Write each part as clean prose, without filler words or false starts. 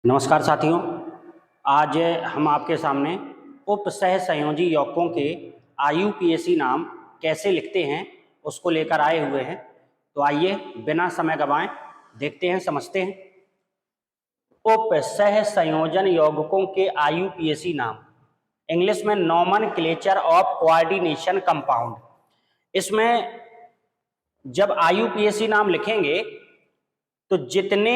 नमस्कार साथियों। आज हम आपके सामने उप सह संयोजी यौगिकों के IUPAC नाम कैसे लिखते हैं उसको लेकर आए हुए हैं। तो आइए बिना समय गंवाए देखते हैं, समझते हैं। उप सह संयोजन यौगिकों के IUPAC नाम, इंग्लिश में नॉमेनक्लेचर ऑफ कोऑर्डिनेशन कंपाउंड। इसमें जब IUPAC नाम लिखेंगे तो जितने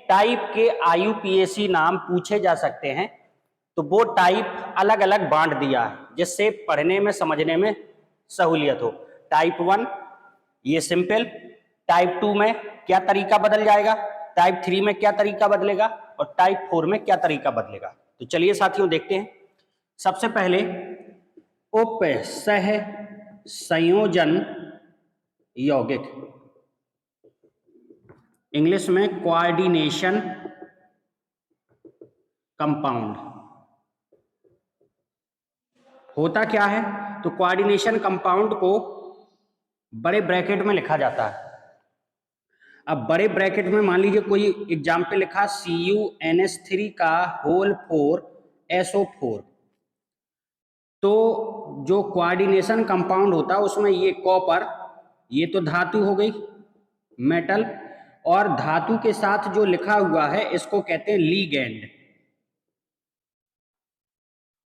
टाइप के IUPAC नाम पूछे जा सकते हैं तो वो टाइप अलग अलग बांट दिया है जिससे पढ़ने में समझने में सहूलियत हो। टाइप 1 ये सिंपल, टाइप 2 में क्या तरीका बदल जाएगा, टाइप 3 में क्या तरीका बदलेगा और टाइप 4 में क्या तरीका बदलेगा। तो चलिए साथियों देखते हैं। सबसे पहले उप सह संयोजन यौगिक, इंग्लिश में कोऑर्डिनेशन कंपाउंड। होता क्या है, तो कोऑर्डिनेशन कंपाउंड को बड़े ब्रैकेट में लिखा जाता है। अब बड़े ब्रैकेट में मान लीजिए कोई एग्जाम्पल लिखा CuNH3 का होल 4 SO4, तो जो कोऑर्डिनेशन कंपाउंड होता है उसमें ये कॉपर, ये तो धातु हो गई मेटल, और धातु के साथ जो लिखा हुआ है इसको कहते हैं लीगैंड,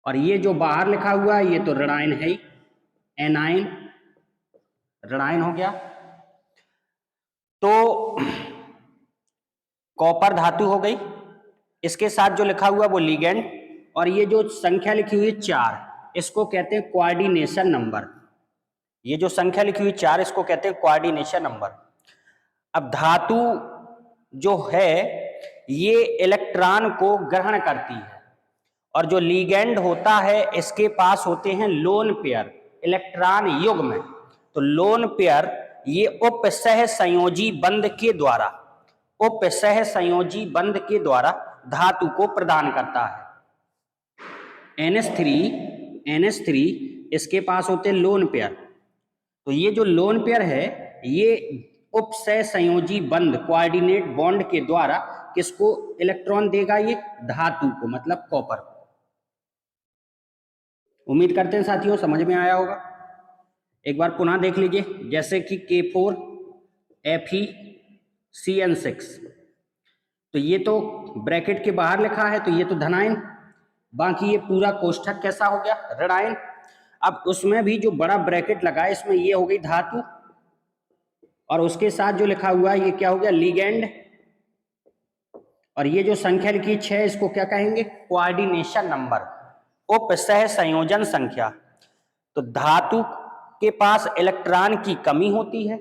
और ये जो बाहर लिखा हुआ है ये तो ऋणायन है ही, एनायन ऋणायन हो गया। तो कॉपर धातु हो गई, इसके साथ जो लिखा हुआ वो लीगैंड, और ये जो संख्या लिखी हुई 4 इसको कहते हैं कोऑर्डिनेशन नंबर। ये जो संख्या लिखी हुई 4 इसको कहते हैं कोऑर्डिनेशन नंबर। अब धातु जो है ये इलेक्ट्रॉन को ग्रहण करती है, और जो लीगैंड होता है इसके पास होते हैं लोन पेयर इलेक्ट्रॉन युग्म। तो लोन पेयर ये उप सह संयोजी बंध के द्वारा, उप सह संयोजी बंध के द्वारा धातु को प्रदान करता है। NH3 इसके पास होते हैं लोन पेयर, तो ये जो लोन पेयर है ये उप सह संयोजी बंध कोऑर्डिनेट बॉन्ड के द्वारा किसको इलेक्ट्रॉन देगा, ये धातु को, मतलब कॉपर को। उम्मीद करते हैं साथियों समझ में आया होगा। एक बार पुनः देख लीजिए, जैसे कि K4 FeCN6, तो ये तो ब्रैकेट के बाहर लिखा है तो ये तो धनायन, बाकी ये पूरा कोष्ठक कैसा हो गया, ऋणायन। अब उसमें भी जो बड़ा ब्रैकेट लगा है इसमें ये हो गई धातु, और उसके साथ जो लिखा हुआ है ये क्या हो गया, लीगैंड, और ये जो संख्या लिखी 6 इसको क्या कहेंगे, कोऑर्डिनेशन नंबर, उप सह संयोजन संख्या। तो धातु के पास इलेक्ट्रॉन की कमी होती है,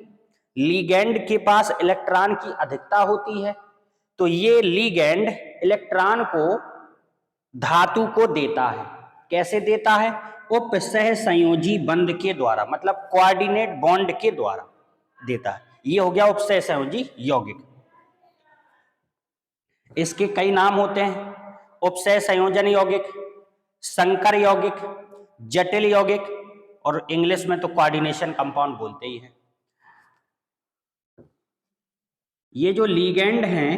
लीगैंड के पास इलेक्ट्रॉन की अधिकता होती है, तो ये लीगैंड इलेक्ट्रॉन को धातु को देता है। कैसे देता है, उप सह संयोजी बंध के द्वारा, मतलब कोऑर्डिनेट बॉन्ड के द्वारा देता है। ये हो गया उप सह संयोजी यौगिक। इसके कई नाम होते हैं, उप सह संयोजन यौगिक, संकर यौगिक, जटिल यौगिक, और इंग्लिश में तो कोऑर्डिनेशन कंपाउंड बोलते ही हैं। ये जो लीगैंड हैं,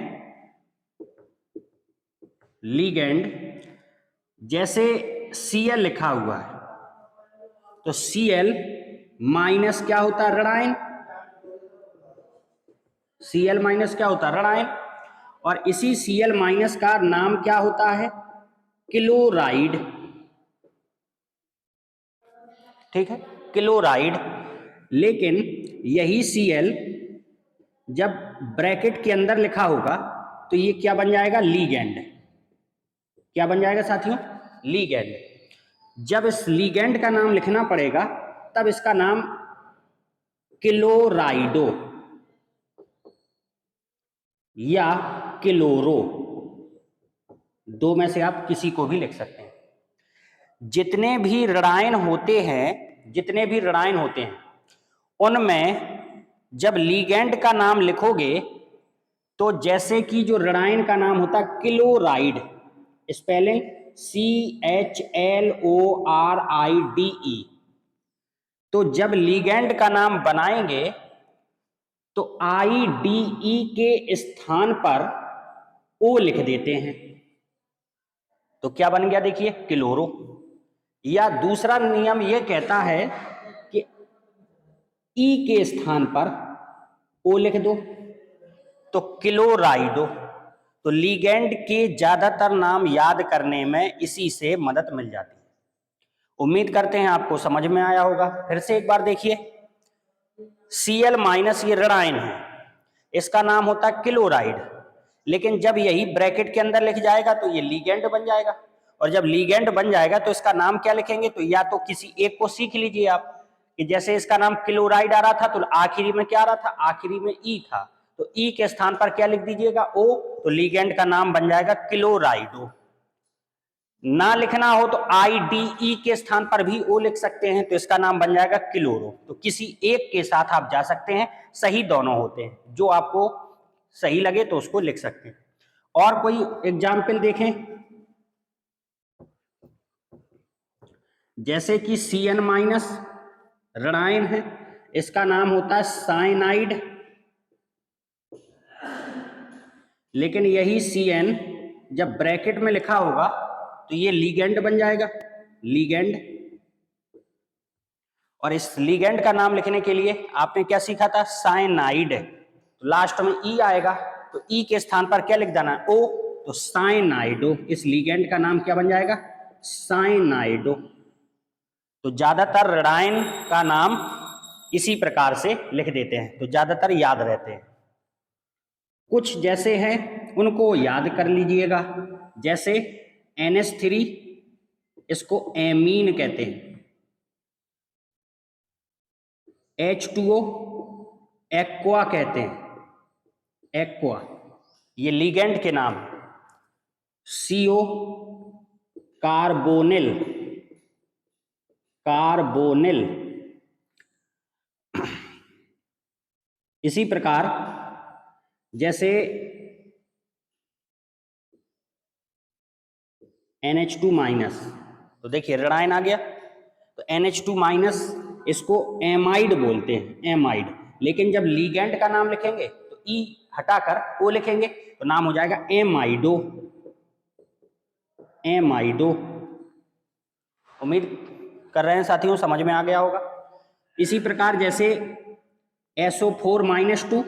लीगैंड जैसे Cl लिखा हुआ है तो Cl माइनस क्या होता है, ऋणायन। Cl माइनस क्या होता है, ऋणायन, और इसी Cl माइनस का नाम क्या होता है, क्लोराइड। ठीक है, क्लोराइड। लेकिन यही Cl जब ब्रैकेट के अंदर लिखा होगा तो ये क्या बन जाएगा, लीगैंड। क्या बन जाएगा साथियों, लीगैंड। जब इस लीगैंड का नाम लिखना पड़ेगा तब इसका नाम क्लोराइडो या क्लोरो, दो में से आप किसी को भी लिख सकते हैं। जितने भी ऋणायन होते हैं उनमें जब लीगैंड का नाम लिखोगे तो जैसे कि जो ऋणायन का नाम होता है क्लोराइड, स्पेलिंग CHLORIDE, तो जब लीगैंड का नाम बनाएंगे तो IDE के स्थान पर O लिख देते हैं। तो क्या बन गया देखिए, क्लोरो। या दूसरा नियम ये कहता है कि ई के स्थान पर ओ लिख दो तो क्लोराइडो। तो लीगेंड के ज्यादातर नाम याद करने में इसी से मदद मिल जाती है। उम्मीद करते हैं आपको समझ में आया होगा। फिर से एक बार देखिए, Cl- ये ऋण आयन है, इसका नाम होता है क्लोराइड, लेकिन जब यही ब्रैकेट के अंदर लिख जाएगा तो ये लीगेंड बन जाएगा। और जब लीगेंड बन जाएगा तो इसका नाम क्या लिखेंगे, तो या तो किसी एक को सीख लीजिए आप, कि जैसे इसका नाम क्लोराइड आ रहा था तो आखिरी में क्या आ रहा था, आखिरी में ई था, तो ई के स्थान पर क्या लिख दीजिएगा, ओ, तो लीगेंड का नाम बन जाएगा क्लोराइडो। ना लिखना हो तो IDE के स्थान पर भी ओ लिख सकते हैं, तो इसका नाम बन जाएगा क्लोरो। तो किसी एक के साथ आप जा सकते हैं, सही दोनों होते हैं, जो आपको सही लगे तो उसको लिख सकते हैं। और कोई एग्जाम्पल देखें, जैसे कि Cn- ऋणायन है, इसका नाम होता है साइनाइड, लेकिन यही Cn जब ब्रैकेट में लिखा होगा तो ये लीगेंड बन जाएगा, लीगेंड। और इस लीगेंड का नाम लिखने के लिए आपने क्या सीखा था, साइनाइड। तो लास्ट में ई आएगा, तो ई के स्थान पर क्या लिख देना है, ओ, तो साइनाइडो। इस लीगेंड का नाम क्या बन जाएगा, साइनाइडो। तो ज्यादातर ऋणायन का नाम इसी प्रकार से लिख देते हैं, तो ज्यादातर याद रहते हैं। कुछ जैसे हैं उनको याद कर लीजिएगा, जैसे NH3, इसको एमीन कहते हैं। H2O एक्वा कहते हैं, एक्वा, ये लीगेंड के नाम है। CO carbonyl, carbonyl. इसी प्रकार जैसे NH2-, तो देखिए ऋणायन आ गया, तो NH2-, इसको एमाइड बोलते हैं, एमाइड। लेकिन जब लीगेंड का नाम लिखेंगे तो ई हटाकर ओ लिखेंगे, तो नाम हो जाएगा एमाइडो, एमाइडो। उम्मीद कर रहे हैं साथियों समझ में आ गया होगा। इसी प्रकार जैसे SO4-2,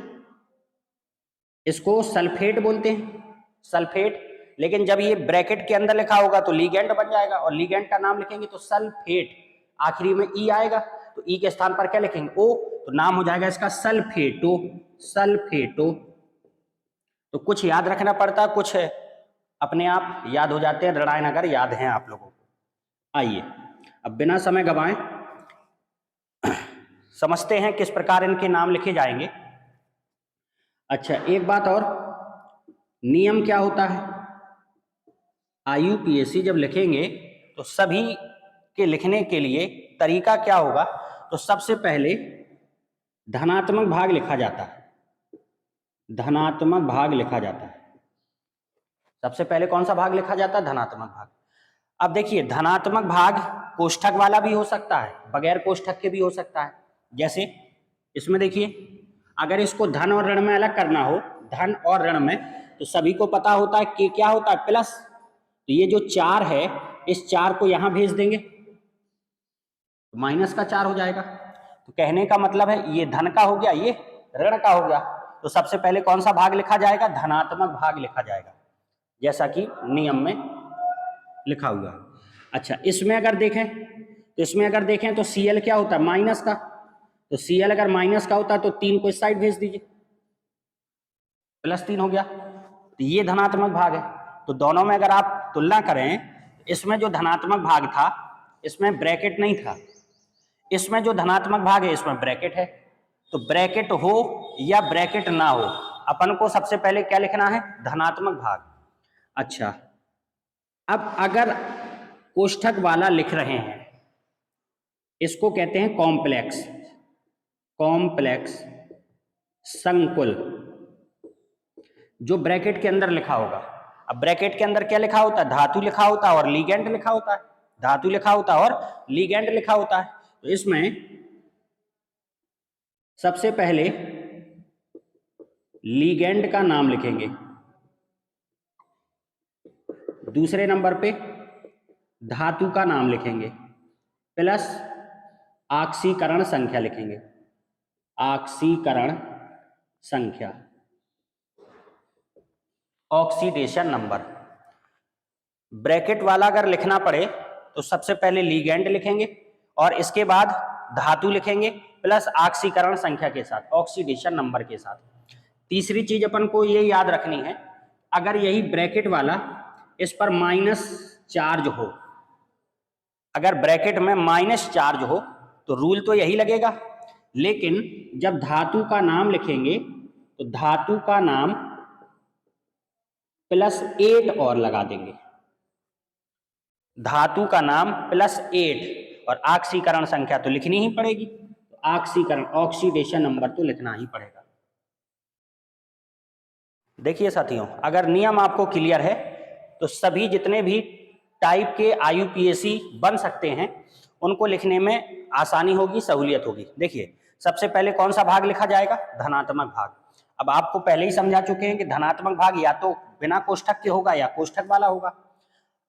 इसको सल्फेट बोलते हैं, सल्फेट। लेकिन जब ये ब्रैकेट के अंदर लिखा होगा तो लीगेंड बन जाएगा, और लीगेंड का नाम लिखेंगे तो सल्फेट, आखिरी में ई आएगा, तो ई के स्थान पर क्या लिखेंगे, ओ, तो नाम हो जाएगा इसका सल्फेटो, सल्फेटो। तो कुछ याद रखना पड़ता है, कुछ अपने आप याद हो जाते हैं, ऋणायन अगर याद हैं आप लोगों को। आइए अब बिना समय गवाएं समझते हैं किस प्रकार इनके नाम लिखे जाएंगे। अच्छा, एक बात और, नियम क्या होता है, IUPAC जब लिखेंगे तो सभी के लिखने के लिए तरीका क्या होगा, तो सबसे पहले धनात्मक भाग लिखा जाता है, धनात्मक भाग लिखा जाता है। सबसे पहले कौन सा भाग लिखा जाता है, धनात्मक भाग। अब देखिए धनात्मक भाग कोष्ठक वाला भी हो सकता है, बगैर कोष्ठक के भी हो सकता है। जैसे इसमें देखिए, अगर इसको धन और ऋण में अलग करना हो, धन और ऋण में, तो सभी को पता होता है कि क्या होता है, प्लस। तो ये जो 4 है, इस 4 को यहां भेज देंगे तो -4 हो जाएगा। तो कहने का मतलब है ये धन का हो गया, ये ऋण का हो गया। तो सबसे पहले कौन सा भाग लिखा जाएगा, धनात्मक भाग लिखा जाएगा, जैसा कि नियम में लिखा हुआ है। अच्छा, इसमें अगर देखें तो Cl क्या होता है, माइनस का। तो Cl अगर माइनस का होता है तो 3 को इस साइड भेज दीजिए, +3 हो गया। तो ये धनात्मक भाग है। तो दोनों में अगर आप तुलना करें, इसमें जो धनात्मक भाग था इसमें ब्रैकेट नहीं था, इसमें जो धनात्मक भाग है इसमें ब्रैकेट है। तो ब्रैकेट हो या ब्रैकेट ना हो, अपन को सबसे पहले क्या लिखना है, धनात्मक भाग। अच्छा, अब अगर कोष्ठक वाला लिख रहे हैं, इसको कहते हैं कॉम्प्लेक्स, कॉम्प्लेक्स संकुल, जो ब्रैकेट के अंदर लिखा होगा। अब ब्रैकेट के अंदर क्या लिखा होता है, धातु लिखा होता है और लीगेंड लिखा होता है, धातु लिखा होता है और लीगेंड लिखा होता है। तो इसमें सबसे पहले लीगेंड का नाम लिखेंगे, दूसरे नंबर पे धातु का नाम लिखेंगे प्लस ऑक्सीकरण संख्या लिखेंगे, ऑक्सीकरण संख्या, ऑक्सीडेशन नंबर। ब्रैकेट वाला अगर लिखना पड़े तो सबसे पहले लीगेंड लिखेंगे और इसके बाद धातु लिखेंगे प्लस ऑक्सीकरण संख्या के साथ, ऑक्सीडेशन नंबर के साथ। तीसरी चीज अपन को ये याद रखनी है, अगर यही ब्रैकेट वाला इस पर माइनस चार्ज हो, अगर ब्रैकेट में माइनस चार्ज हो तो रूल तो यही लगेगा, लेकिन जब धातु का नाम लिखेंगे तो धातु का नाम प्लस 8 और लगा देंगे, धातु का नाम प्लस 8 और ऑक्सीकरण संख्या तो लिखनी ही पड़ेगी, तो ऑक्सीकरण ऑक्सीडेशन नंबर तो लिखना ही पड़ेगा। देखिए साथियों, अगर नियम आपको क्लियर है तो सभी जितने भी टाइप के IUPAC बन सकते हैं उनको लिखने में आसानी होगी, सहूलियत होगी। देखिए सबसे पहले कौन सा भाग लिखा जाएगा, धनात्मक भाग। अब आपको पहले ही समझा चुके हैं कि धनात्मक भाग या तो बिना कोष्ठक के होगा या कोष्ठक वाला होगा।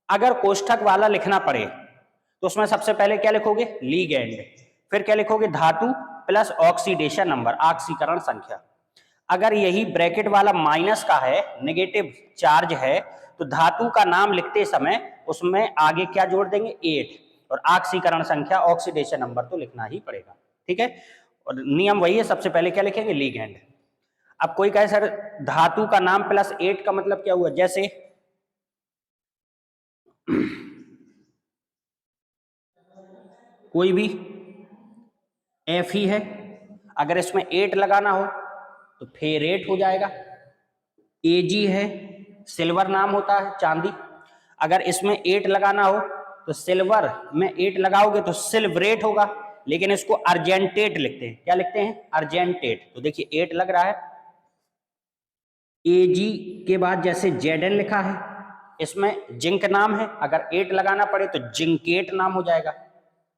अगर कोष्ठक वाला लिखना पड़े तो उसमें सबसे पहले क्या लिखोगे, लीगेंड, फिर क्या लिखोगे, धातु प्लस ऑक्सीडेशन नंबर, ऑक्सीकरण संख्या। अगर यही ब्रैकेट वाला माइनस का है, नेगेटिव चार्ज है, तो धातु का नाम लिखते समय उसमें आगे क्या जोड़ देंगे, 8 और ऑक्सीकरण संख्या, ऑक्सीडेशन नंबर तो लिखना ही पड़ेगा। ठीक है, और नियम वही है, सबसे पहले क्या लिखेंगे, लीगेंड। अब कोई कहे सर धातु का नाम प्लस 8 का मतलब क्या हुआ, जैसे कोई भी Fe है, अगर इसमें 8 लगाना हो तो फेरेट हो जाएगा। Ag है, सिल्वर नाम होता है, चांदी, अगर इसमें 8 लगाना हो तो सिल्वर में 8 लगाओगे तो सिल्वरेट होगा, लेकिन इसको अर्जेंटेट लिखते हैं। क्या लिखते हैं, अर्जेंटेट। तो देखिए 8 लग रहा है, Ag के बाद जैसे Zn लिखा है, इसमें जिंक नाम है, अगर 8 लगाना पड़े तो जिंकेट नाम हो जाएगा,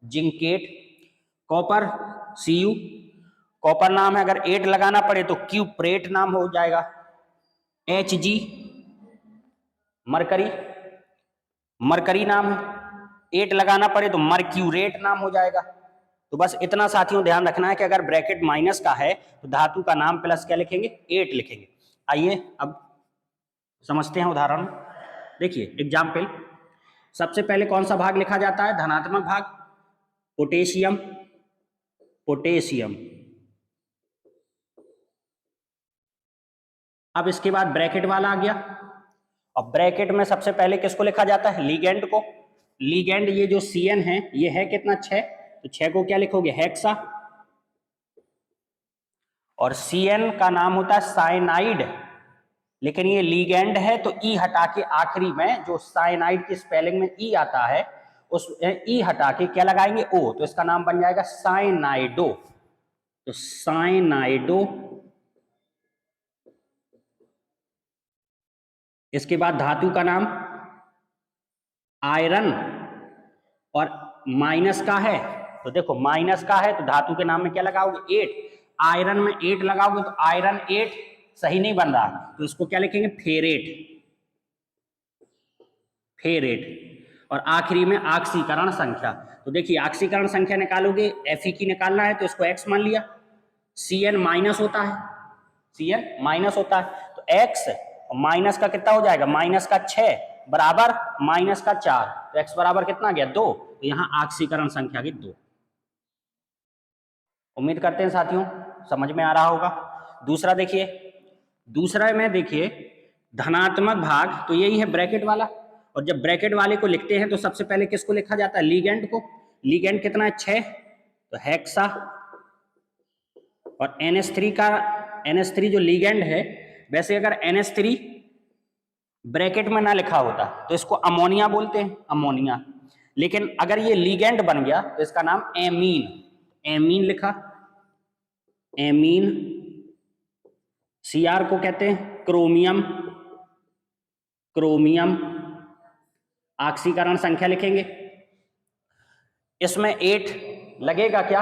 जिंकेट। कॉपर Cu, कॉपर नाम है, अगर 8 लगाना पड़े तो क्यूप्रेट नाम हो जाएगा। Hg मरकरी, मरकरी नाम है, 8 लगाना पड़े तो मर्क्यूरेट नाम हो जाएगा। तो बस इतना साथियों ध्यान रखना है कि अगर ब्रैकेट माइनस का है तो धातु का नाम प्लस क्या लिखेंगे, 8 लिखेंगे। आइए अब समझते हैं उदाहरण। देखिए एग्जाम्पल, सबसे पहले कौन सा भाग लिखा जाता है, धनात्मक भाग, पोटेशियम, पोटेशियम। अब इसके बाद ब्रैकेट वाला आ गया, और ब्रैकेट में सबसे पहले किसको लिखा जाता है, लीगेंड को। लीगेंड ये जो Cn है ये है कितना, 6, तो 6 को क्या लिखोगे, हेक्सा। और Cn का नाम होता है साइनाइड, लेकिन ये लीगेंड है तो ई हटा के आखिरी में जो साइनाइड की स्पेलिंग में ई आता है उस ई हटा के क्या लगाएंगे, ओ, तो इसका नाम बन जाएगा साइनाइडो। तो साइनाइडो। इसके बाद धातु का नाम आयरन, और माइनस का है तो देखो माइनस का है तो धातु के नाम में क्या लगाओगे, 8, आयरन में 8 लगाओगे तो आयरन 8 सही नहीं बन रहा, तो इसको क्या लिखेंगे, फेरेट, फेरेट। और आखिरी में ऑक्सीकरण संख्या। तो देखिए ऑक्सीकरण संख्या निकालोगे, Fe की निकालना है तो इसको x मान लिया, Cn माइनस होता है, Cn माइनस होता है तो x माइनस का कितना हो जाएगा, माइनस का 6 बराबर माइनस का 4, तो x बराबर कितना गया, 2, तो यहाँ ऑक्सीकरण संख्या की 2। उम्मीद करते हैं साथियों समझ में आ रहा होगा। दूसरा देखिए, दूसरा में देखिए धनात्मक भाग, तो यही है ब्रैकेट वाला, और जब ब्रैकेट वाले को लिखते हैं तो सबसे पहले किसको लिखा जाता है, लीगेंड को। लीगेंड कितना है, 6, तो हेक्सा। और NH3 का, NH3 जो लीगेंड है, वैसे अगर NH3 ब्रैकेट में ना लिखा होता तो इसको अमोनिया बोलते हैं, अमोनिया, लेकिन अगर ये लीगेंड बन गया तो इसका नाम एमीन, एमीन लिखा, एमीन। Cr को कहते हैं क्रोमियम, क्रोमियम। ऑक्सीकरण संख्या लिखेंगे, इसमें 8 लगेगा क्या,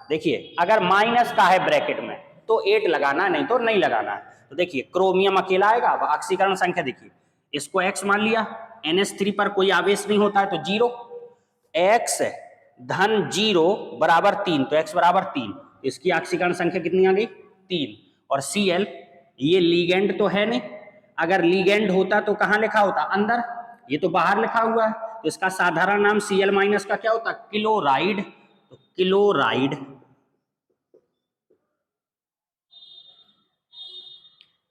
देखिए अगर माइनस का है ब्रैकेट में तो 8 लगाना, नहीं तो नहीं लगाना है। तो देखिए क्रोमियम अकेला आएगा, अब ऑक्सीकरण संख्या देखिए इसको x मान लिया, NH3 पर कोई आवेश नहीं होता है तो 0, x धन 0 बराबर 3, तो x बराबर 3, इसकी ऑक्सीकरण संख्या कितनी आ गई 3। और Cl ये लीगेंड तो है नहीं, अगर लीगेंड होता तो कहां लिखा होता अंदर, ये तो बाहर लिखा हुआ है, तो इसका साधारण नाम Cl माइनस का क्या होता क्लोराइड, तो क्लोराइड।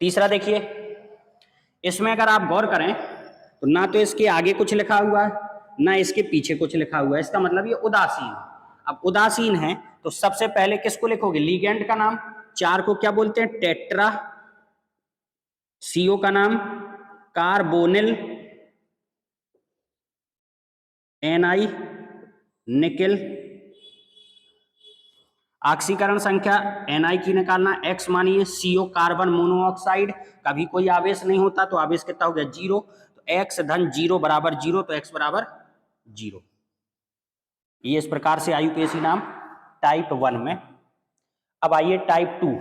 तीसरा देखिए, इसमें अगर आप गौर करें तो ना तो इसके आगे कुछ लिखा हुआ है ना इसके पीछे कुछ लिखा हुआ है, इसका मतलब ये उदासीन। अब उदासीन है तो सबसे पहले किसको लिखोगे, लीगेंड का नाम, 4 को क्या बोलते हैं टेट्रा, CO का नाम कार्बोनिल, Ni निकेल, ऑक्सीकरण संख्या Ni की निकालना, X मानिए, CO कार्बन मोनोऑक्साइड, कभी कोई आवेश नहीं होता तो आवेश कितना हो गया 0, तो X धन 0 बराबर 0, तो X बराबर 0। ये इस प्रकार से IUPAC नाम टाइप 1 में। अब आइए टाइप 2,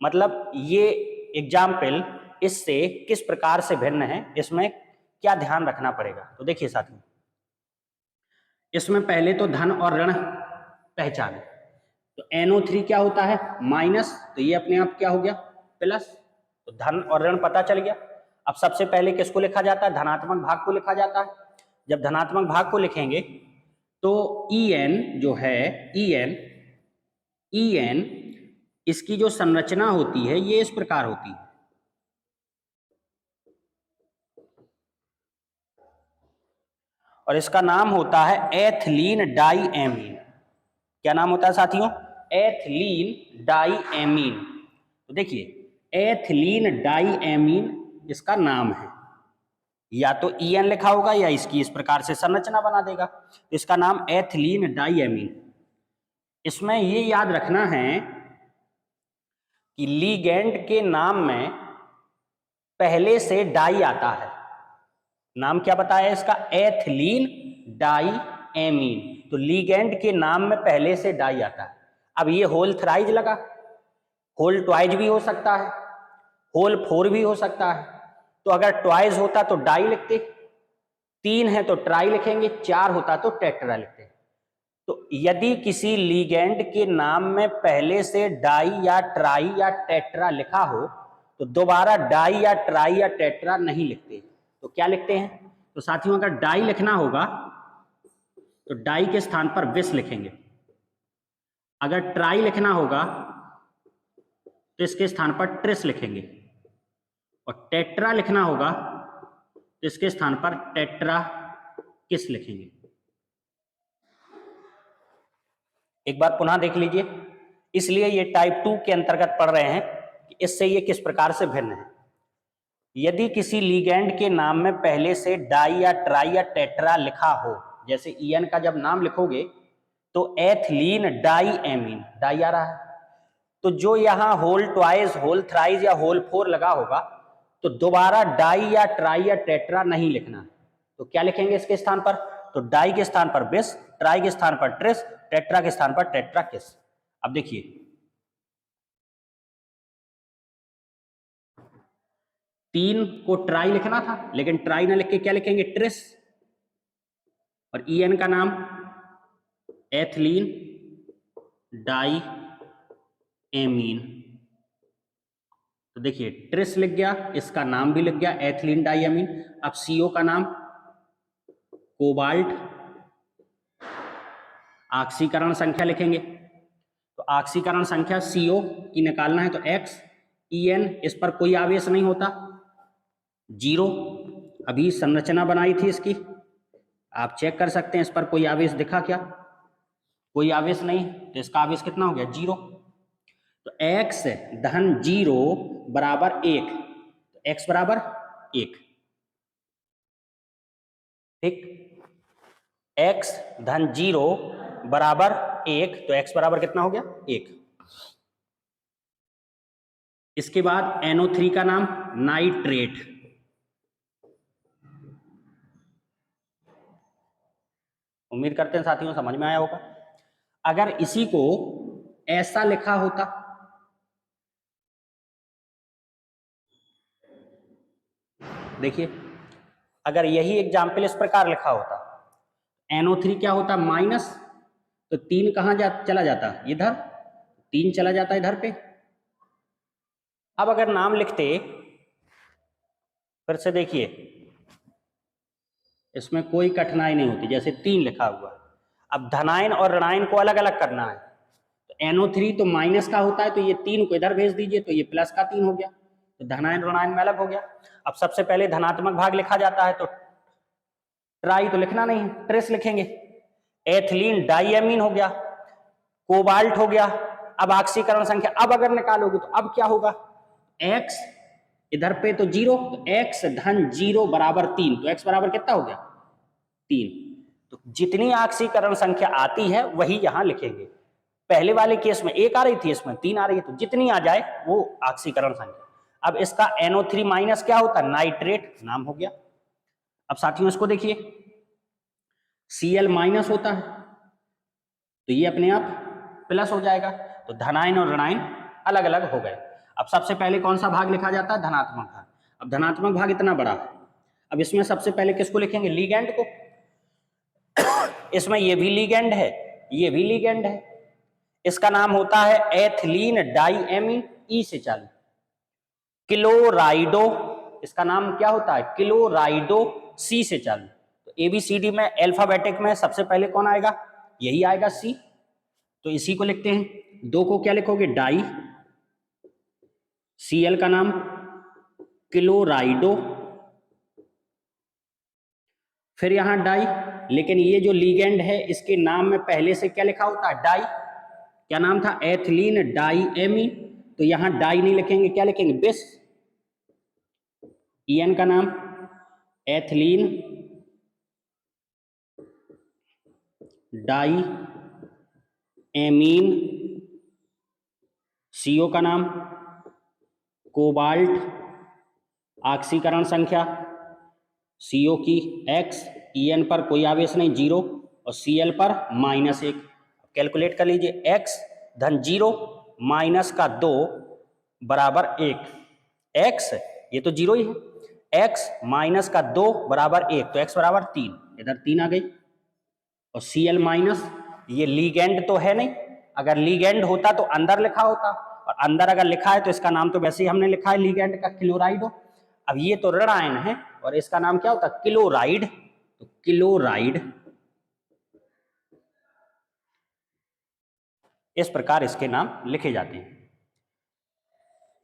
मतलब ये एग्जाम्पल इससे किस प्रकार से भिन्न है, इसमें क्या ध्यान रखना पड़ेगा। तो देखिए साथियों, इसमें पहले तो धन और ऋण पहचाने, तो NO3 क्या होता है माइनस, तो ये अपने आप क्या हो गया प्लस, तो धन और ऋण पता चल गया। अब सबसे पहले किसको लिखा जाता है, धनात्मक भाग को लिखा जाता है। जब धनात्मक भाग को लिखेंगे तो En जो है En इसकी जो संरचना होती है ये इस प्रकार होती है, और इसका नाम होता है एथिलीन डाईएमीन। क्या नाम होता है साथियों, एथिलीन डाईएमीन। तो देखिए एथिलीन डाईएमीन इसका नाम है, या तो En लिखा होगा या इसकी इस प्रकार से संरचना बना देगा, तो इसका नाम एथिलीन डाईएमीन। इसमें ये याद रखना है कि लीगेंड के नाम में पहले से डाई आता है, नाम क्या बताया इसका एथिलीन डाईएमीन, तो लीगेंड के नाम में पहले से डाई आता है। अब ये होल थ्राइज लगा, होल ट्वाइज भी हो सकता है, होल 4 भी हो सकता है, तो अगर ट्वाइज होता तो डाई लिखते, 3 है तो ट्राई लिखेंगे, 4 होता तो टेट्रा लिखते। तो यदि किसी लीगेंड के नाम में पहले से डाई या ट्राई या टेट्रा लिखा हो तो दोबारा डाई या ट्राई या टेट्रा नहीं लिखते, तो क्या लिखते हैं, तो साथियों अगर डाई लिखना होगा तो डाई के स्थान पर विस लिखेंगे, अगर ट्राई लिखना होगा तो इसके स्थान पर ट्रिस लिखेंगे, और टेट्रा लिखना होगा तो इसके स्थान पर टेट्रा किस लिखेंगे। एक बार पुनः देख लीजिए, इसलिए ये टाइप 2 के अंतर्गत पढ़ रहे हैं कि इससे ये किस प्रकार से भिन्न है। यदि किसी लीगेंड के नाम में पहले से डाई या ट्राई या टेट्रा लिखा हो, जैसे En का जब नाम लिखोगे तो एथिलीन डाईएमीन, डाई आ रहा है, तो जो यहां होल ट्वाइस, होल थ्राइस या होल 4 लगा होगा तो दोबारा डाई या ट्राई या टेट्रा नहीं लिखना, तो क्या लिखेंगे इसके स्थान पर, तो डाई के स्थान पर बिस, ट्राई के स्थान पर ट्रिस, टेट्रा के स्थान पर टेट्रा किस। अब देखिए 3 को ट्राई लिखना था लेकिन ट्राई ना लिख के क्या लिखेंगे ट्रिस, और En का नाम एथिलीन डाई एमीन, तो देखिए ट्रिस लिख गया, इसका नाम भी लिख गया एथिलीन डाईएमीन। अब CO का नाम कोबाल्ट, ऑक्सीकरण संख्या लिखेंगे, तो ऑक्सीकरण संख्या CO की निकालना है तो X, En इस पर कोई आवेश नहीं होता 0, अभी संरचना बनाई थी इसकी, आप चेक कर सकते हैं इस पर कोई आवेश दिखा क्या, कोई आवेश नहीं, तो इसका आवेश कितना हो गया 0, तो X धन 0 बराबर 1, तो X बराबर 1, ठीक, X धन 0 बराबर 1, तो X बराबर कितना हो गया 1। इसके बाद NO3 का नाम नाइट्रेट, उम्मीद करते हैं साथियों समझ में आया होगा। अगर इसी को ऐसा लिखा होता, देखिए अगर यही एग्जाम्पल इस प्रकार लिखा होता, NO3 क्या होता माइनस, तो 3 कहाँ चला जाता, इधर 3 चला जाता इधर पे। अब अगर नाम लिखते, फिर से देखिए इसमें कोई कठिनाई नहीं होती, जैसे 3 लिखा हुआ। अब धनायन और ऋणायन को अलग अलग करना है, तो NO3 तो माइनस का होता है, तो ये 3 को इधर भेज दीजिए, तो ये प्लस का 3 हो गया, तो धनायन ऋणायन में अलग हो गया। अब सबसे पहले धनात्मक भाग लिखा जाता है, तो ट्राई तो लिखना नहीं है, ट्रेस लिखेंगे। एथिलीन डाइएमीन हो गया, कोबाल्ट हो गया। अब ऑक्सीकरण संख्या अब अगर निकालोगे तो अब क्या होगा, x इधर पे तो 0, तो x धन 0 बराबर 3, तो x बराबर कितना हो गया 3। तो जितनी ऑक्सीकरण संख्या आती है वही यहां लिखेंगे। पहले वाले केस में 1 आ रही थी, इसमें 3 आ रही है, तो जितनी आ जाए वो ऑक्सीकरण संख्या। अब इसका NO3 माइनस क्या होता है, नाइट्रेट नाम हो गया। अब साथियों इसको देखिए, Cl माइनस होता है, तो ये अपने आप प्लस हो जाएगा, तो धनायन और ऋणायन अलग अलग हो गए। अब सबसे पहले कौन सा भाग लिखा जाता है, धनात्मक भाग। अब धनात्मक भाग इतना बड़ा है, अब इसमें सबसे पहले किसको लिखेंगे, लीगैंड को। इसमें ये भी लीगैंड है, ये भी लीगैंड है, इसका नाम होता है एथिलीन डाइएमीन, ई से चालू। क्लोराइडो, इसका नाम क्या होता है, क्लोराइडो, सी से चालू। तो ABCD में अल्फाबेटिक में सबसे पहले कौन आएगा, यही आएगा सी, तो इसी को लिखते हैं। 2 को क्या लिखोगे, डाई, Cl का नाम क्लोराइडो, फिर यहां डाई, लेकिन ये जो लीगेंड है इसके नाम में पहले से क्या लिखा होता है, डाई। क्या नाम था, एथिलीन डाइएमीन, तो यहां डाई नहीं लिखेंगे, क्या लिखेंगे, बिस। En का नाम एथिलीन डाई एमीन, CO का नाम कोबाल्ट, ऑक्सीकरण संख्या CO की x, En पर कोई आवेश नहीं 0, और Cl पर -1। कैलकुलेट कर लीजिए, x धन 0 माइनस का 2 बराबर 1, x ये तो 0 ही है, x माइनस का 2 बराबर 1, तो x बराबर 3, इधर 3 आ गई। और Cl माइनस, ये लीगेंड तो है नहीं, अगर लीगेंड होता तो अंदर लिखा होता, और अंदर अगर लिखा है तो इसका नाम तो वैसे ही हमने लिखा है लीगेंड का, क्लोराइड। अब ये तो ऋणायन है और इसका नाम क्या होता है, क्लोराइड, तो क्लोराइड। इस प्रकार इसके नाम लिखे जाते हैं।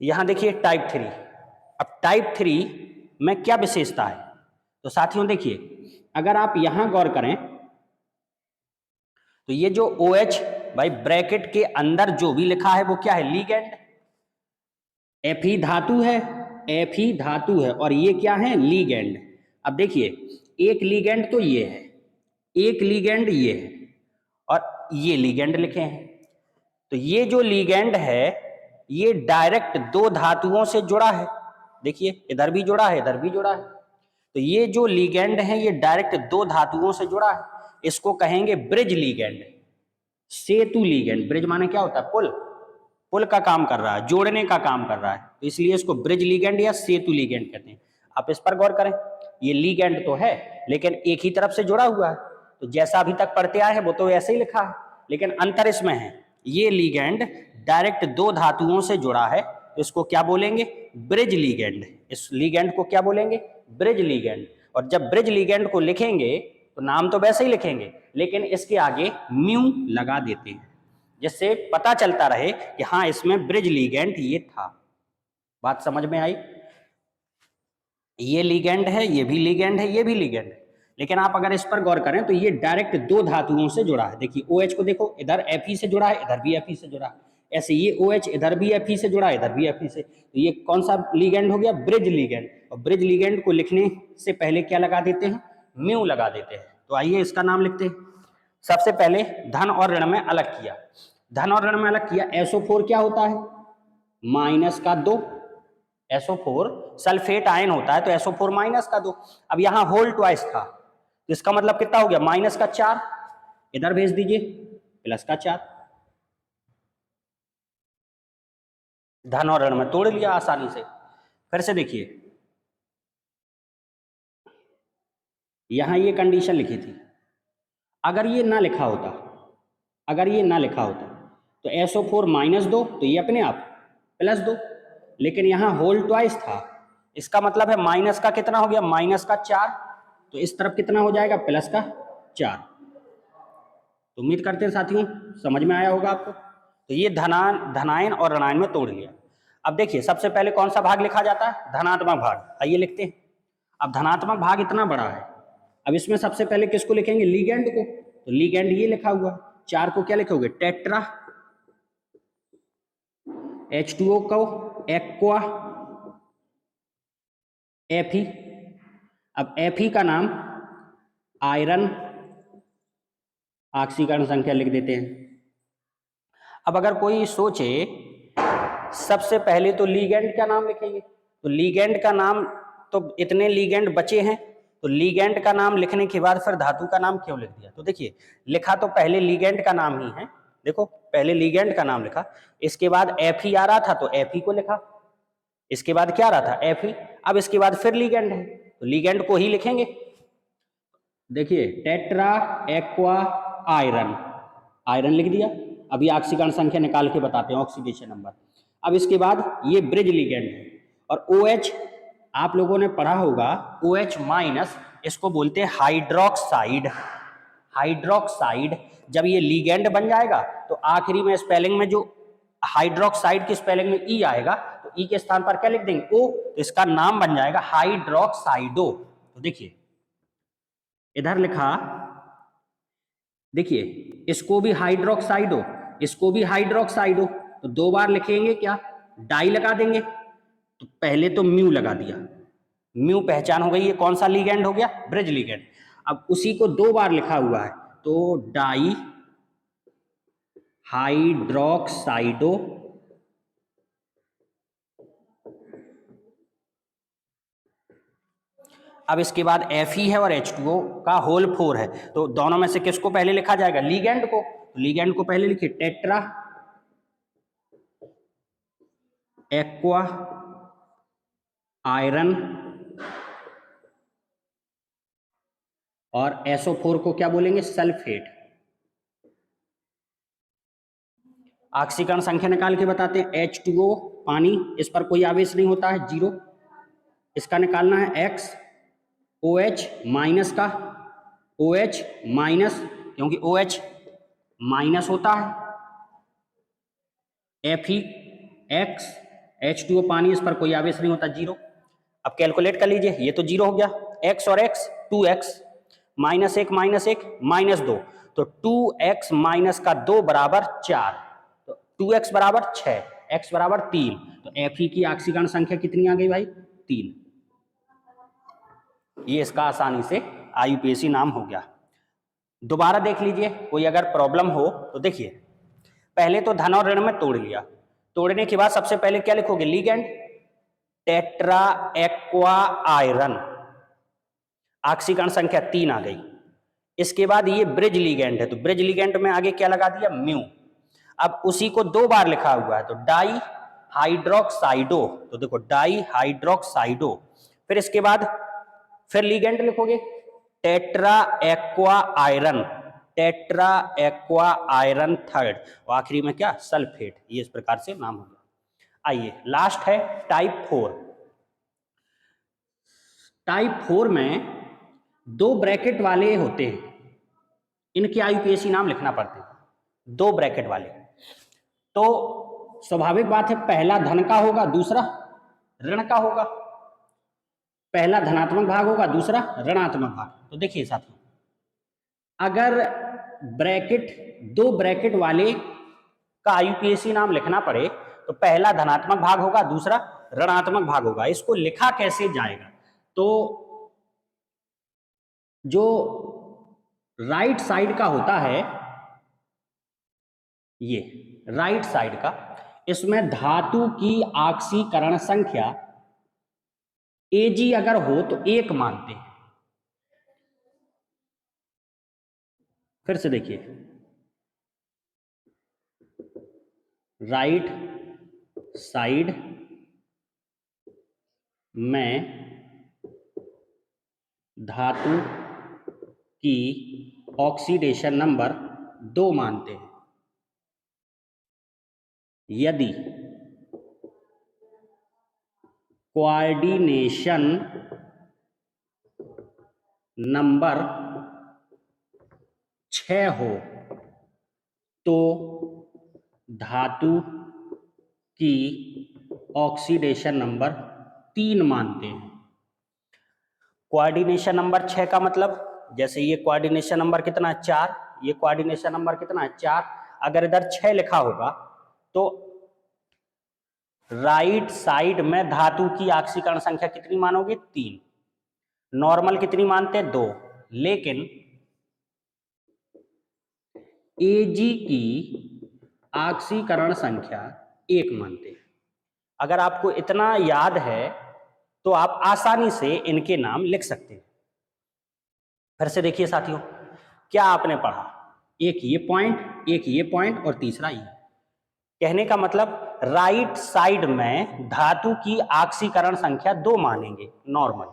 यहां देखिए टाइप 3। अब टाइप 3 में क्या विशेषता है, तो साथियों देखिए अगर आप यहां गौर करें तो ये जो OH भाई ब्रैकेट के अंदर जो भी लिखा है वो क्या है, लीगेंड। Fe धातु है, Fe धातु है, और ये क्या है, लीगेंड। अब देखिए एक लीगेंड तो ये है, एक लीगेंड ये है, और ये लीगेंड लिखे हैं। तो ये जो लीगेंड है ये डायरेक्ट 2 धातुओं से जुड़ा है, देखिए इधर भी जुड़ा है, इधर भी जुड़ा है। तो ये जो लीगेंड है ये डायरेक्ट 2 धातुओं से जुड़ा है, इसको कहेंगे ब्रिज लीगेंड, सेतु लीगेंड। ब्रिज माने क्या होता है, पुल, पुल का काम कर रहा है, जोड़ने का काम कर रहा है, तो इसलिए इसको ब्रिज लीगेंड या सेतु लीगेंड कहते हैं। आप इस पर गौर करें, ये लीगेंड तो है लेकिन एक ही तरफ से जुड़ा हुआ है, तो जैसा अभी तक पढ़ते आए हैं वो तो ऐसे ही लिखा है, लेकिन अंतर इसमें है, ये लीगेंड डायरेक्ट 2 धातुओं से जुड़ा है, तो इसको क्या बोलेंगे, ब्रिज लीगेंड। इस लीगेंड को क्या बोलेंगे, ब्रिज लीगेंड। और जब ब्रिज लीगेंड को लिखेंगे तो नाम तो वैसे ही लिखेंगे लेकिन इसके आगे म्यू लगा देते हैं, जिससे पता चलता रहे कि हाँ इसमें ब्रिज लीगेंड ये था। बात समझ में आई, ये लीगेंड है, ये भी लीगेंड है, ये भी लीगेंड है, लेकिन आप अगर इस पर गौर करें तो ये डायरेक्ट 2 धातुओं से जुड़ा है। देखिए OH को देखो, इधर Fe से जुड़ा है, इधर भी Fe से जुड़ा है, ऐसे ये OH इधर भी Fe से जुड़ा है, इधर भी Fe से, तो ये कौन सा लीगेंड हो गया, ब्रिज लीगेंड। और ब्रिज लीगेंड को लिखने से पहले क्या लगा देते हैं, म्यू लगा देते हैं। तो आइए इसका नाम लिखते हैं। सबसे पहले धन और ऋण में अलग किया, धन और ऋण में अलग किया। SO4 क्या होता है, माइनस का 2, SO4 सल्फेट आयन होता है, तो SO4 माइनस का 2। अब यहां होल ट्वाइस था, तो इसका मतलब कितना हो गया, माइनस का 4, इधर भेज दीजिए प्लस का 4। धन और ऋण में तोड़ लिया आसानी से। फिर से देखिए, यहाँ ये कंडीशन लिखी थी। अगर ये ना लिखा होता, अगर ये ना लिखा होता तो SO4 -2 तो ये अपने आप +2, लेकिन यहाँ होल ट्वाइस था। इसका मतलब है माइनस का कितना हो गया, -4, तो इस तरफ कितना हो जाएगा, +4। तो उम्मीद करते हैं साथियों समझ में आया होगा आपको। तो ये धनायन और ऋणायन में तोड़ लिया। अब देखिए सबसे पहले कौन सा भाग लिखा जाता है, धनात्मक भाग। आइए लिखते हैं। अब धनात्मक भाग इतना बड़ा है, अब इसमें सबसे पहले किसको लिखेंगे, लीगैंड को। तो लीगैंड ये लिखा हुआ, 4 को क्या लिखोगे, टेट्रा, H2O को एक्वा, Fe। अब Fe का नाम आयरन, ऑक्सीकरण संख्या लिख देते हैं। अब अगर कोई सोचे सबसे पहले तो लीगैंड का नाम लिखेंगे, तो लीगैंड का नाम, तो इतने लीगैंड बचे हैं, तो लीगैंड का नाम लिखने के बाद फिर धातु का नाम क्यों लिख दिया। तो देखिए लिखा तो पहले लीगैंड का नाम ही है, देखो पहले लीगैंड का नाम लिखा, इसके बाद Fe आ रहा था तो Fe को लिखा, इसके बाद क्या आ रहा था, Fe, अब इसके बाद फिर लीगैंड है तो लीगैंड को ही लिखेंगे। देखिए टेट्रा एक्वा आयरन, आयरन लिख दिया। अभी ऑक्सीकरण संख्या निकाल के बताते हैं, ऑक्सीडेशन नंबर। अब इसके बाद ये ब्रिज लिगैंड है, और OH आप लोगों ने पढ़ा होगा, OH- इसको बोलते हैं हाइड्रोक्साइड। हाइड्रोक्साइड जब ये लिगैंड बन जाएगा तो आखिरी में स्पेलिंग में जो हाइड्रोक्साइड की स्पेलिंग में ई आएगा, तो ई के स्थान पर क्या लिख देंगे, O, तो इसका नाम बन जाएगा हाइड्रोक्साइडो। तो देखिए इधर लिखा, देखिए इसको भी हाइड्रोक्साइडो, इसको भी हाइड्रोक्साइडो, तो 2 बार लिखेंगे क्या, डाई लगा देंगे। तो पहले तो म्यू लगा दिया, म्यू पहचान हो गई, ये कौन सा लिगैंड हो गया, ब्रिज लिगैंड। अब उसी को 2 बार लिखा हुआ है, तो डाई हाइड्रोक्साइडो, अब इसके बाद Fe है और H2O का होल 4 है, तो दोनों में से किसको पहले लिखा जाएगा, लिगैंड को। तो लिगैंड को पहले लिखिए टेट्रा एक्वा आयरन, और SO4 को क्या बोलेंगे, सल्फेट। ऑक्सीकरण संख्या निकाल के बताते हैं, H2O पानी, इस पर कोई आवेश नहीं होता है, 0, इसका निकालना है X, OH माइनस का, OH माइनस, क्योंकि OH माइनस होता है, Fe X, H2O पानी, इस पर कोई आवेश नहीं होता, 0। अब कैलकुलेट कर लीजिए, ये तो 0 हो गया, X और X 2X, -1 -2, तो 2X माइनस का 2 बराबर 4, तो 2X बराबर 6, X बराबर 3, तो Fe की ऑक्सीकरण संख्या कितनी आ गई भाई, 3। ये इसका आसानी से IUPAC नाम हो गया। दोबारा देख लीजिए, कोई अगर प्रॉब्लम हो तो देखिए, पहले तो धन और ऋण में तोड़ लिया, तोड़ने के बाद सबसे पहले क्या लिखोगे, लिगैंड, टेट्रा एक्वा आयरन, ऑक्सीकरण संख्या 3 आ गई। इसके बाद ये ब्रिज लिगैंड है, तो ब्रिज लिगैंड में आगे क्या लगा दिया, म्यू। अब उसी को 2 बार लिखा हुआ है, तो डाई हाइड्रोक्साइडो, तो देखो डाई हाइड्रोक्साइडो, फिर इसके बाद फिर लिगैंड लिखोगे, tetra aqua iron, tetra aqua iron third, और आखिरी में क्या, सल्फेट। ये इस प्रकार से नाम होगा। आइए लास्ट है टाइप 4। टाइप 4 में 2 ब्रैकेट वाले होते हैं, इनके IUPAC नाम लिखना पड़ते हैं, 2 ब्रैकेट वाले। तो स्वाभाविक बात है, पहला धन का होगा, दूसरा ऋण का होगा, पहला धनात्मक भाग होगा, दूसरा ऋणात्मक भाग। तो देखिए साथियों, अगर ब्रैकेट 2 ब्रैकेट वाले का IUPAC नाम लिखना पड़े तो पहला धनात्मक भाग होगा, दूसरा ऋणात्मक भाग होगा। इसको लिखा कैसे जाएगा, तो जो राइट साइड का होता है, ये राइट साइड का, इसमें धातु की ऑक्सीकरण संख्या Ag अगर हो तो 1 मानते हैं। फिर से देखिए, राइट साइड में धातु की ऑक्सीडेशन नंबर 2 मानते हैं। यदि कोऑर्डिनेशन नंबर 6 हो तो धातु की ऑक्सीडेशन नंबर 3 मानते हैं। कोऑर्डिनेशन नंबर 6 का मतलब, जैसे ये कोऑर्डिनेशन नंबर कितना है 4, ये कोऑर्डिनेशन नंबर कितना है 4, अगर इधर 6 लिखा होगा तो राइट साइड में धातु की ऑक्सीकरण संख्या कितनी मानोगे 3, नॉर्मल कितनी मानते हैं 2, लेकिन Ag की ऑक्सीकरण संख्या 1 मानते हैं। अगर आपको इतना याद है तो आप आसानी से इनके नाम लिख सकते हैं। फिर से देखिए साथियों, क्या आपने पढ़ा, एक ये पॉइंट और तीसरा ये। कहने का मतलब राइट साइड में धातु की ऑक्सीकरण संख्या 2 मानेंगे नॉर्मल,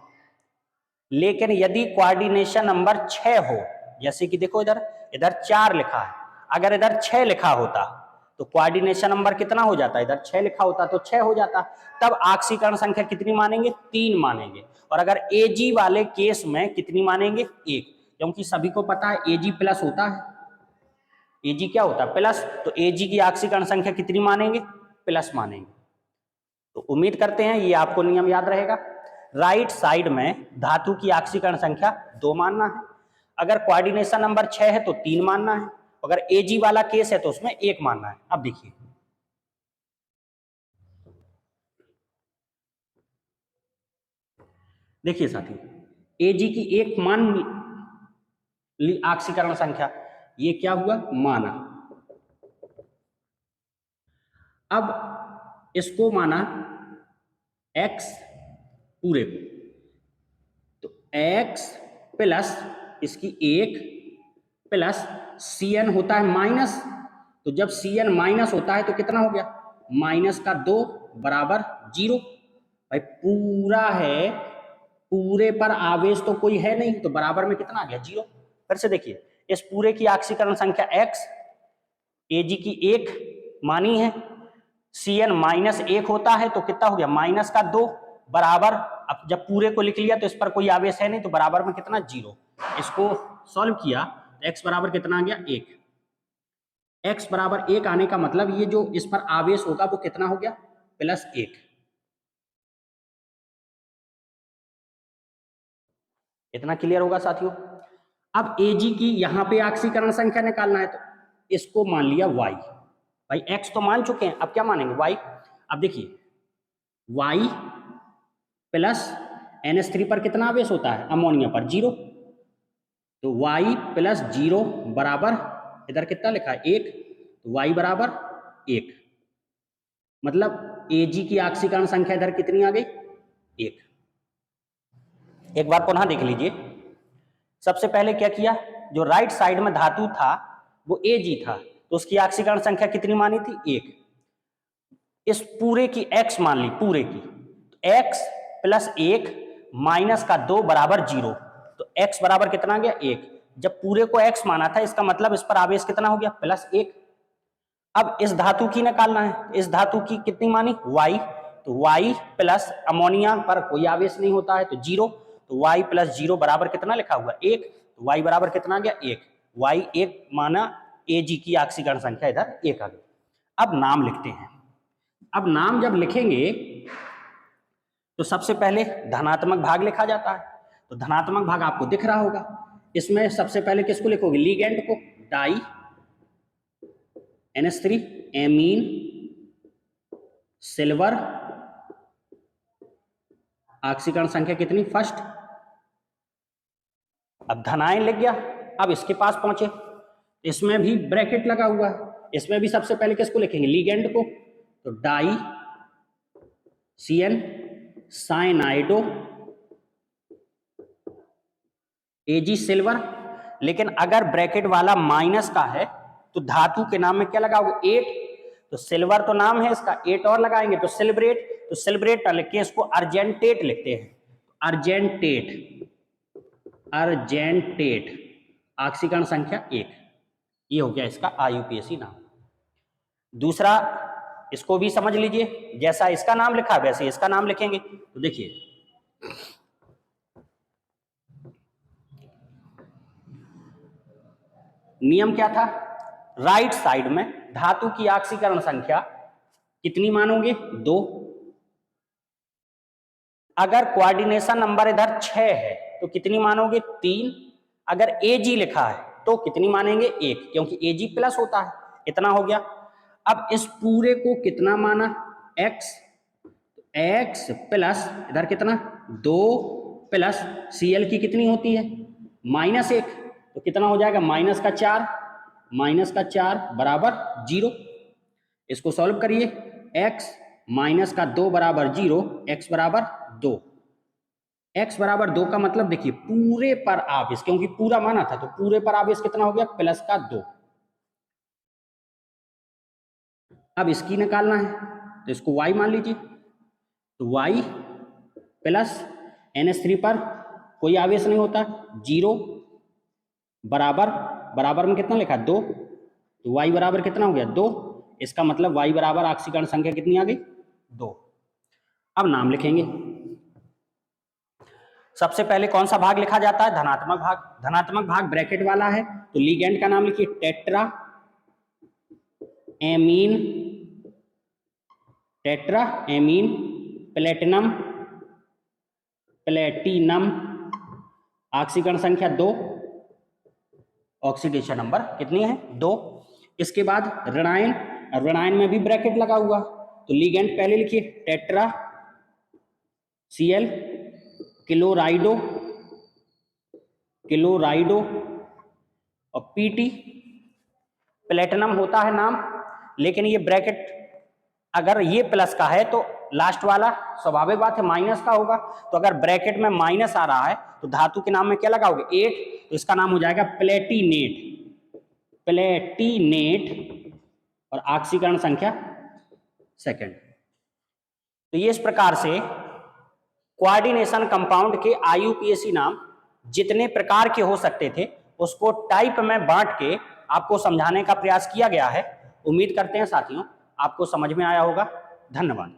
लेकिन यदि कोऑर्डिनेशन नंबर 6 हो, जैसे कि देखो इधर 4 लिखा है, अगर इधर 6 लिखा होता तो कोऑर्डिनेशन नंबर कितना हो जाता, इधर 6 लिखा होता तो 6 हो जाता, तब ऑक्सीकरण संख्या कितनी मानेंगे 3 मानेंगे। और अगर Ag वाले केस में कितनी मानेंगे 1, क्योंकि सभी को पता है Ag प्लस होता है, Ag क्या होता है प्लस, तो Ag की ऑक्सीकरण संख्या कितनी मानेंगे प्लस मानेंगे। तो उम्मीद करते हैं ये आपको नियम याद रहेगा। राइट साइड में धातु की ऑक्सीकरण संख्या 2 मानना है, अगर कोऑर्डिनेशन नंबर 6 है तो 3 मानना है, अगर Ag वाला केस है तो उसमें 1 मानना है। अब देखिए साथियों, Ag की 1 मान ली ऑक्सीकरण संख्या, ये क्या हुआ माना। अब इसको माना x पूरे को, तो x प्लस इसकी 1 प्लस Cn होता है माइनस, तो जब Cn माइनस होता है तो कितना हो गया माइनस का 2 बराबर 0। भाई पूरा है, पूरे पर आवेश तो कोई है नहीं, तो बराबर में कितना आ गया 0। फिर से देखिए, इस पूरे की ऑक्सीकरण संख्या x, Ag की 1 मानी है, Cn माइनस 1 होता है तो कितना हो गया माइनस का 2 बराबर, अब जब पूरे को लिख लिया तो इस पर कोई आवेश है नहीं तो बराबर में कितना 0। इसको सॉल्व किया तो x बराबर कितना आ गया 1। x बराबर 1 आने का मतलब ये जो इस पर आवेश होगा वो कितना हो गया प्लस 1। इतना क्लियर होगा साथियों। अब Ag की यहां पे ऑक्सीकरण संख्या निकालना है, तो इसको मान लिया y, भाई x तो मान चुके हैं, अब क्या मानेंगे y। अब देखिए y प्लस NH3 पर कितना आवेश होता है अमोनिया पर 0, तो y प्लस 0 बराबर इधर कितना लिखा है 1, तो y बराबर 1, मतलब Ag की ऑक्सीकरण संख्या इधर कितनी आ गई 1। एक बार पुनः देख लीजिए, सबसे पहले क्या किया, जो राइट साइड में धातु था वो Ag था, तो उसकी ऑक्सीकरण संख्या कितनी मानी थी 1। इस पूरे की x मान ली, पूरे की, तो x प्लस 1 माइनस का 2 बराबर 0, तो x बराबर कितना आ गया 1। जब पूरे को x माना था इसका मतलब इस पर आवेश कितना हो गया प्लस 1। अब इस धातु की निकालना है, इस धातु की कितनी मानी y, तो y प्लस अमोनिया पर कोई आवेश नहीं होता है तो 0, तो y प्लस 0 बराबर कितना लिखा हुआ 1, तो y बराबर कितना आ गया 1, y 1 माना, Ag की ऑक्सीकरण संख्या इधर 1 आ गई। अब नाम लिखते हैं। अब नाम जब लिखेंगे तो सबसे पहले धनात्मक भाग लिखा जाता है, तो धनात्मक भाग आपको दिख रहा होगा, इसमें सबसे पहले किसको लिखोगे लिगेंड को, डाई NH3 एमीन सिल्वर, ऑक्सीकरण संख्या कितनी फर्स्ट। अब धनायन लिख गया, अब इसके पास पहुंचे, इसमें भी ब्रैकेट लगा हुआ है, इसमें भी सबसे पहले किसको लिखेंगे लिगेंड को, तो डाई CN साइनाइडो Ag सिल्वर। लेकिन अगर ब्रैकेट वाला माइनस का है तो धातु के नाम में क्या लगाओगे 8, तो सिल्वर तो नाम है इसका, 8 और लगाएंगे तो सिल्ब्रेट, तो सिल्ब्रेट लिख के इसको अर्जेंटेट लिखते हैं, अर्जेंटेट, अर्जेंटेट ऑक्सीकरण संख्या 1। ये हो गया इसका IUPAC नाम। दूसरा, इसको भी समझ लीजिए, जैसा इसका नाम लिखा वैसे इसका नाम लिखेंगे। तो देखिए, नियम क्या था, राइट साइड में धातु की ऑक्सीकरण संख्या कितनी मानोगे, 2। अगर कोऑर्डिनेशन नंबर इधर 6 है तो कितनी मानोगे, 3। अगर AG लिखा है तो कितनी मानेंगे, 1, क्योंकि AG प्लस होता है। इतना हो गया। अब इस पूरे को कितना माना, x प्लस इधर कितना, 2 प्लस Cl की कितनी होती है, -1, तो कितना हो जाएगा, -4 बराबर 0। इसको सॉल्व करिए, x -2 बराबर 0, x बराबर 2। x बराबर 2 का मतलब देखिए पूरे पर आवेश, क्योंकि पूरा माना था तो पूरे पर आवेश कितना हो गया, +2। अब इसकी निकालना है तो इसको y मान लीजिए, तो y प्लस NH3 पर कोई आवेश नहीं होता, 0 बराबर में कितना लिखा, 2, तो y बराबर कितना हो गया, 2। इसका मतलब y बराबर ऑक्सीकरण संख्या कितनी आ गई, 2। अब नाम लिखेंगे। सबसे पहले कौन सा भाग लिखा जाता है, धनात्मक भाग। धनात्मक भाग ब्रैकेट वाला है तो लिगेंड का नाम लिखिए, टेट्रा एमीन प्लेटिनम ऑक्सीकरण संख्या 2, ऑक्सीडेशन नंबर कितनी है, 2। इसके बाद ऋणायन में भी ब्रैकेट लगा हुआ, तो लिगेंड पहले लिखिए, टेट्रा Cl क्लोराइडो और PT प्लेटिनम होता है नाम, लेकिन ये ब्रैकेट अगर ये प्लस का है तो लास्ट वाला स्वाभाविक बात है माइनस का होगा, तो अगर ब्रैकेट में माइनस आ रहा है तो धातु के नाम में क्या लगाओगे, 8, तो इसका नाम हो जाएगा प्लेटिनेट और ऑक्सीकरण संख्या 2। तो ये इस प्रकार से कोऑर्डिनेशन कंपाउंड के IUPAC नाम जितने प्रकार के हो सकते थे उसको टाइप में बांट के आपको समझाने का प्रयास किया गया है। उम्मीद करते हैं साथियों आपको समझ में आया होगा। धन्यवाद।